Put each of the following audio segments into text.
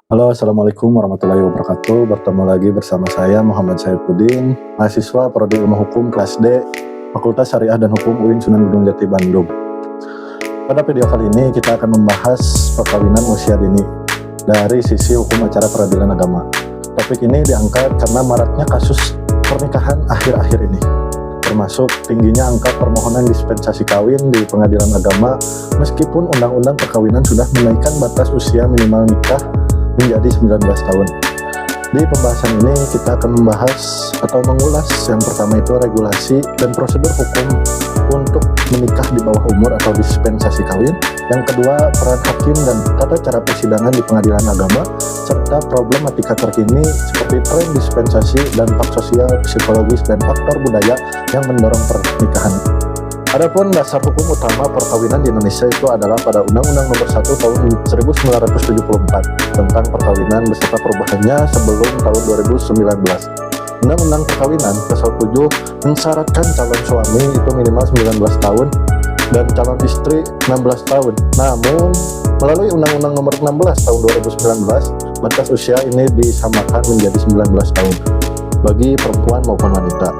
Halo, Assalamualaikum warahmatullahi wabarakatuh. Bertemu lagi bersama saya Muhammad Saifuddin, mahasiswa Prodi Ilmu Hukum kelas D, Fakultas Syariah dan Hukum UIN Sunan Gunung Jati, Bandung. Pada video kali ini kita akan membahas perkawinan usia dini dari sisi hukum acara peradilan agama. Topik ini diangkat karena maraknya kasus pernikahan akhir-akhir ini, termasuk tingginya angka permohonan dispensasi kawin di pengadilan agama, meskipun undang-undang perkawinan sudah menaikkan batas usia minimal nikah menjadi 19 tahun. Di pembahasan ini kita akan membahas atau mengulas yang pertama itu regulasi dan prosedur hukum untuk menikah di bawah umur atau dispensasi kawin. Yang kedua, peran hakim dan tata cara persidangan di pengadilan agama, serta problematika terkini seperti tren dispensasi, dampak sosial, psikologis, dan faktor budaya yang mendorong pernikahan. Adapun dasar hukum utama perkawinan di Indonesia itu adalah pada Undang-Undang Nomor 1 Tahun 1974 tentang perkawinan beserta perubahannya sebelum tahun 2019. Undang-Undang Perkawinan Pasal 7 mensyaratkan calon suami itu minimal 19 tahun dan calon istri 16 tahun. Namun, melalui Undang-Undang Nomor 16 Tahun 2019, batas usia ini disamakan menjadi 19 tahun bagi perempuan maupun wanita.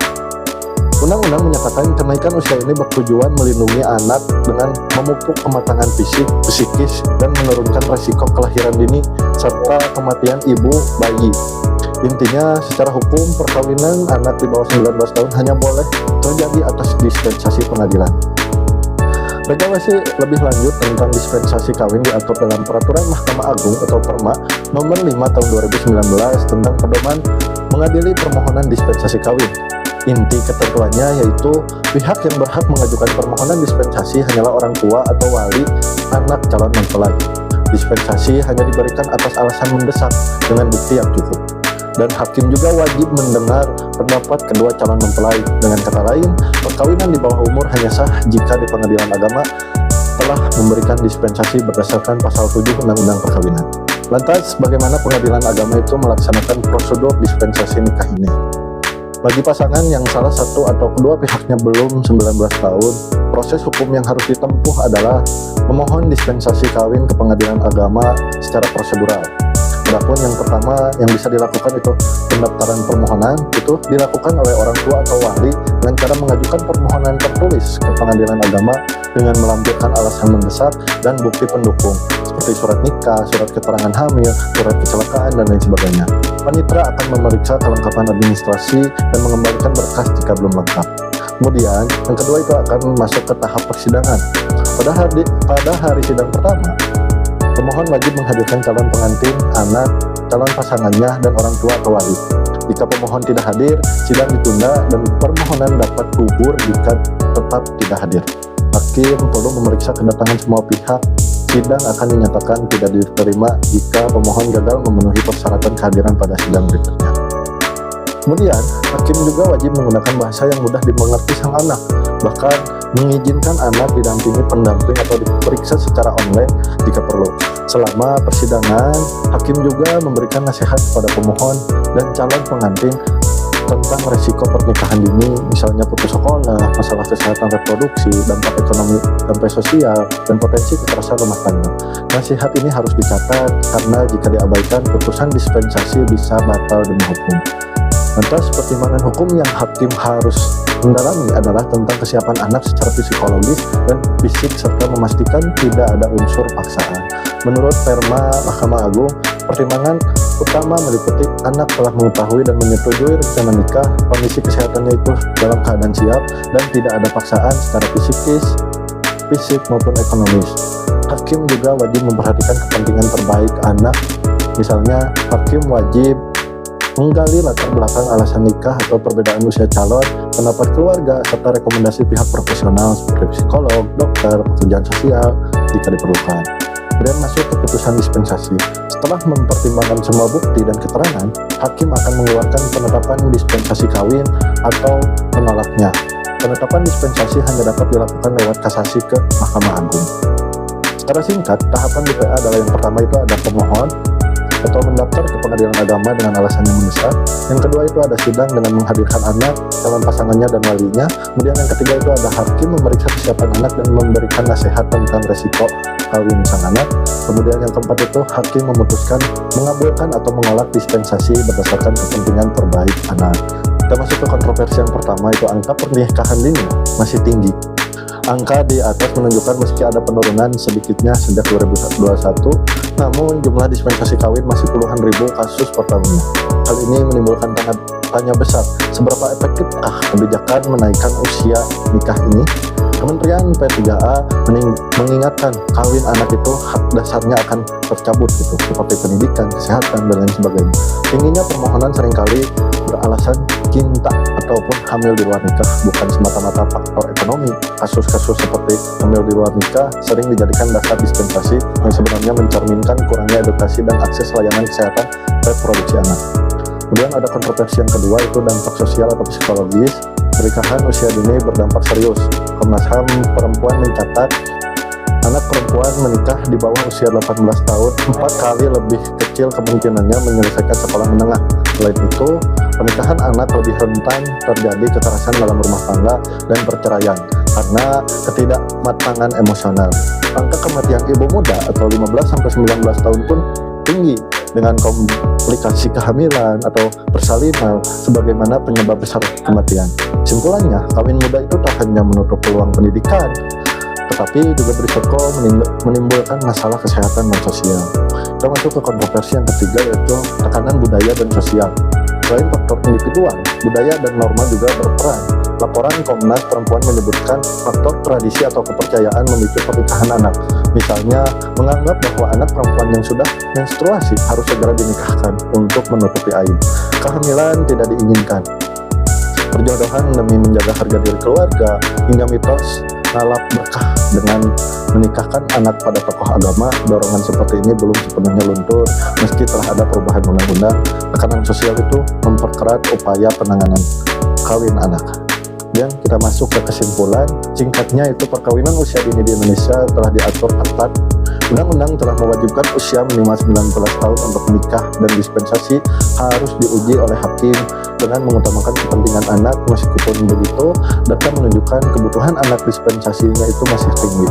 Undang-undang menyatakan kenaikan usia ini bertujuan melindungi anak dengan memupuk kematangan fisik, psikis, dan menurunkan resiko kelahiran dini serta kematian ibu bayi. Intinya, secara hukum perkawinan anak di bawah 19 tahun hanya boleh terjadi atas dispensasi pengadilan. Regulasi lebih lanjut tentang dispensasi kawin diatur dalam Peraturan Mahkamah Agung atau Perma Nomor 5 Tahun 2019 tentang pedoman mengadili permohonan dispensasi kawin. Inti ketentuannya yaitu pihak yang berhak mengajukan permohonan dispensasi hanyalah orang tua atau wali anak calon mempelai. Dispensasi hanya diberikan atas alasan mendesak dengan bukti yang cukup. Dan hakim juga wajib mendengar pendapat kedua calon mempelai. Dengan kata lain, perkawinan di bawah umur hanya sah jika di pengadilan agama telah memberikan dispensasi berdasarkan pasal 7 Undang-Undang Perkawinan. Lantas, bagaimana pengadilan agama itu melaksanakan prosedur dispensasi nikah ini? Bagi pasangan yang salah satu atau kedua pihaknya belum 19 tahun, proses hukum yang harus ditempuh adalah memohon dispensasi kawin ke pengadilan agama secara prosedural. Adapun yang pertama yang bisa dilakukan itu pendaftaran permohonan, itu dilakukan oleh orang tua atau wali dengan cara mengajukan permohonan tertulis ke pengadilan agama dengan melampirkan alasan mendesak dan bukti pendukung seperti surat nikah, surat keterangan hamil, surat kecelakaan, dan lain sebagainya. Panitera akan memeriksa kelengkapan administrasi dan mengembalikan berkas jika belum lengkap. Kemudian, yang kedua itu akan masuk ke tahap persidangan. Pada hari sidang pertama, pemohon wajib menghadirkan calon pengantin, anak, calon pasangannya, dan orang tua atau wali. Jika pemohon tidak hadir, sidang ditunda dan permohonan dapat gugur jika tetap tidak hadir. Hakim perlu memeriksa kedatangan semua pihak. Sidang akan dinyatakan tidak diterima jika pemohon gagal memenuhi persyaratan kehadiran pada sidang berikutnya. Kemudian, hakim juga wajib menggunakan bahasa yang mudah dimengerti sang anak, bahkan mengizinkan anak didampingi pendamping atau diperiksa secara online jika perlu. Selama persidangan, hakim juga memberikan nasihat kepada pemohon dan calon pengantin tentang resiko pernikahan dini, misalnya putus sekolah, masalah kesehatan reproduksi, dampak ekonomi, dampak sosial, dan potensi kekerasan rumah tangga. Nasihat ini harus dicatat karena jika diabaikan, putusan dispensasi bisa batal demi hukum. Lantas, pertimbangan hukum yang hakim harus mendalami adalah tentang kesiapan anak secara psikologis dan fisik serta memastikan tidak ada unsur paksaan. Menurut Perma Mahkamah Agung, pertimbangan utama meliputi anak telah mengetahui dan menyetujui rencana nikah, kondisi kesehatannya itu dalam keadaan siap, dan tidak ada paksaan secara fisik maupun ekonomis. Hakim juga wajib memperhatikan kepentingan terbaik anak. Misalnya, hakim wajib menggali latar belakang alasan nikah atau perbedaan usia calon, pendapat keluarga, serta rekomendasi pihak profesional seperti psikolog, dokter, pekerjaan sosial jika diperlukan. Kemudian masuk ke putusan dispensasi. Setelah mempertimbangkan semua bukti dan keterangan, hakim akan mengeluarkan penetapan dispensasi kawin atau menolaknya. Penetapan dispensasi hanya dapat dilakukan lewat kasasi ke Mahkamah Agung. Secara singkat, tahapan DPA adalah yang pertama itu ada pemohon atau mendaftar ke pengadilan agama dengan alasan yang mendesak. Yang kedua itu ada sidang dengan menghadirkan anak, calon pasangannya, dan walinya. Kemudian yang ketiga itu ada hakim memeriksa kesiapan anak dan memberikan nasihat tentang resiko kawin sang anak. Kemudian yang keempat itu hakim memutuskan mengabulkan atau menolak dispensasi berdasarkan kepentingan terbaik anak. Kita masuk ke kontroversi yang pertama, itu angka pernikahan dini masih tinggi. Angka di atas menunjukkan meski ada penurunan sedikitnya sejak 2021, namun jumlah dispensasi kawin masih puluhan ribu kasus per tahunnya. Hal ini menimbulkan tanya besar, seberapa efektifkah kebijakan menaikkan usia nikah ini? Kementerian P3A mengingatkan kawin anak itu hak dasarnya akan tercabut gitu, seperti pendidikan, kesehatan, dan lain sebagainya. Tingginya permohonan seringkali beralasan cinta ataupun hamil di luar nikah, bukan semata-mata faktor ekonomi. Kasus-kasus seperti hamil di luar nikah sering dijadikan dasar dispensasi yang sebenarnya mencerminkan kurangnya edukasi dan akses layanan kesehatan reproduksi anak. Kemudian ada kontroversi yang kedua, itu dampak sosial atau psikologis. Pernikahan usia dini berdampak serius. Komnas HAM perempuan mencatat anak perempuan menikah di bawah usia 18 tahun 4 kali lebih kecil kemungkinannya menyelesaikan sekolah menengah. Selain itu, pernikahan anak lebih rentan terjadi kekerasan dalam rumah tangga dan perceraian karena ketidakmatangan emosional. Angka kematian ibu muda atau 15-19 tahun pun tinggi, dengan komplikasi kehamilan atau persalinan sebagaimana penyebab besar kematian. Kesimpulannya, kawin muda itu tak hanya menutup peluang pendidikan, tetapi juga berisiko menimbulkan masalah kesehatan dan sosial. Kita masuk ke kontroversi yang ketiga, yaitu tekanan budaya dan sosial. Selain faktor individual, budaya dan norma juga berperan. Laporan Komnas Perempuan menyebutkan faktor tradisi atau kepercayaan memicu pernikahan anak. Misalnya, menganggap bahwa anak perempuan yang sudah menstruasi harus segera dinikahkan untuk menutupi aib. Kehamilan tidak diinginkan. Perjodohan demi menjaga harga diri keluarga, hingga mitos nalap berkah dengan menikahkan anak pada tokoh agama. Dorongan seperti ini belum sepenuhnya luntur meski telah ada perubahan undang-undang. Tekanan sosial itu memperkerat upaya penanganan kawin anak. Dan kita masuk ke kesimpulan. Singkatnya itu perkawinan usia dini di Indonesia telah diatur ketat. Undang-undang telah mewajibkan usia minimal 19 tahun untuk menikah, dan dispensasi harus diuji oleh hakim dengan mengutamakan kepentingan anak. Meskipun begitu, data menunjukkan kebutuhan anak dispensasinya itu masih tinggi,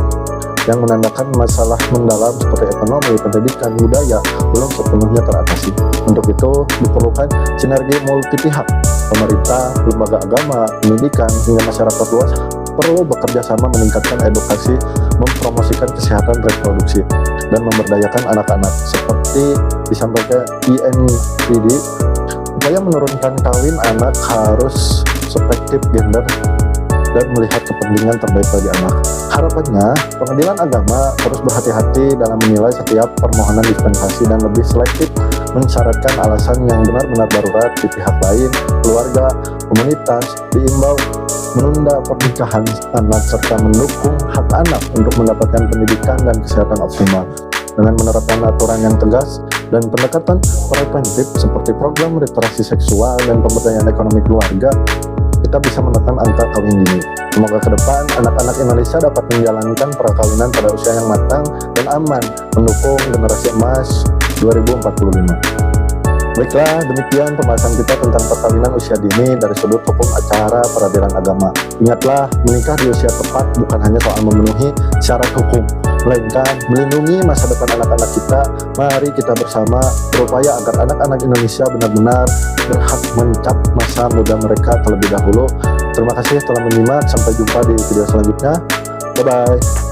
yang menandakan masalah mendalam seperti ekonomi, pendidikan, budaya belum sepenuhnya teratasi. Untuk itu diperlukan sinergi multi pihak. Pemerintah, lembaga agama, pendidikan, hingga masyarakat luas perlu bekerja sama meningkatkan edukasi, mempromosikan kesehatan reproduksi, dan memberdayakan anak-anak. Seperti disampaikan INPD, upaya menurunkan kawin anak harus perspektif gender dan melihat kepentingan terbaik bagi anak. Harapannya, pengadilan agama terus berhati-hati dalam menilai setiap permohonan dispensasi dan lebih selektif mensyaratkan alasan yang benar-benar darurat. Di pihak lain, keluarga, komunitas diimbau menunda pernikahan anak serta mendukung hak anak untuk mendapatkan pendidikan dan kesehatan optimal. Dengan menerapkan aturan yang tegas dan pendekatan preventif seperti program literasi seksual dan pemberdayaan ekonomi keluarga, kita bisa menekan angka kawin dini. Semoga ke depan anak-anak Indonesia dapat menjalankan perkawinan pada usia yang matang dan aman, mendukung generasi emas 2045. Baiklah, demikian pembahasan kita tentang perkawinan usia dini dari sudut hukum acara peradilan agama. Ingatlah, menikah di usia tepat bukan hanya soal memenuhi syarat hukum, melainkan melindungi masa depan anak-anak kita. Mari kita bersama berupaya agar anak-anak Indonesia benar-benar berhak mencap masa muda mereka terlebih dahulu. Terima kasih telah menyimak, sampai jumpa di video selanjutnya. Bye-bye.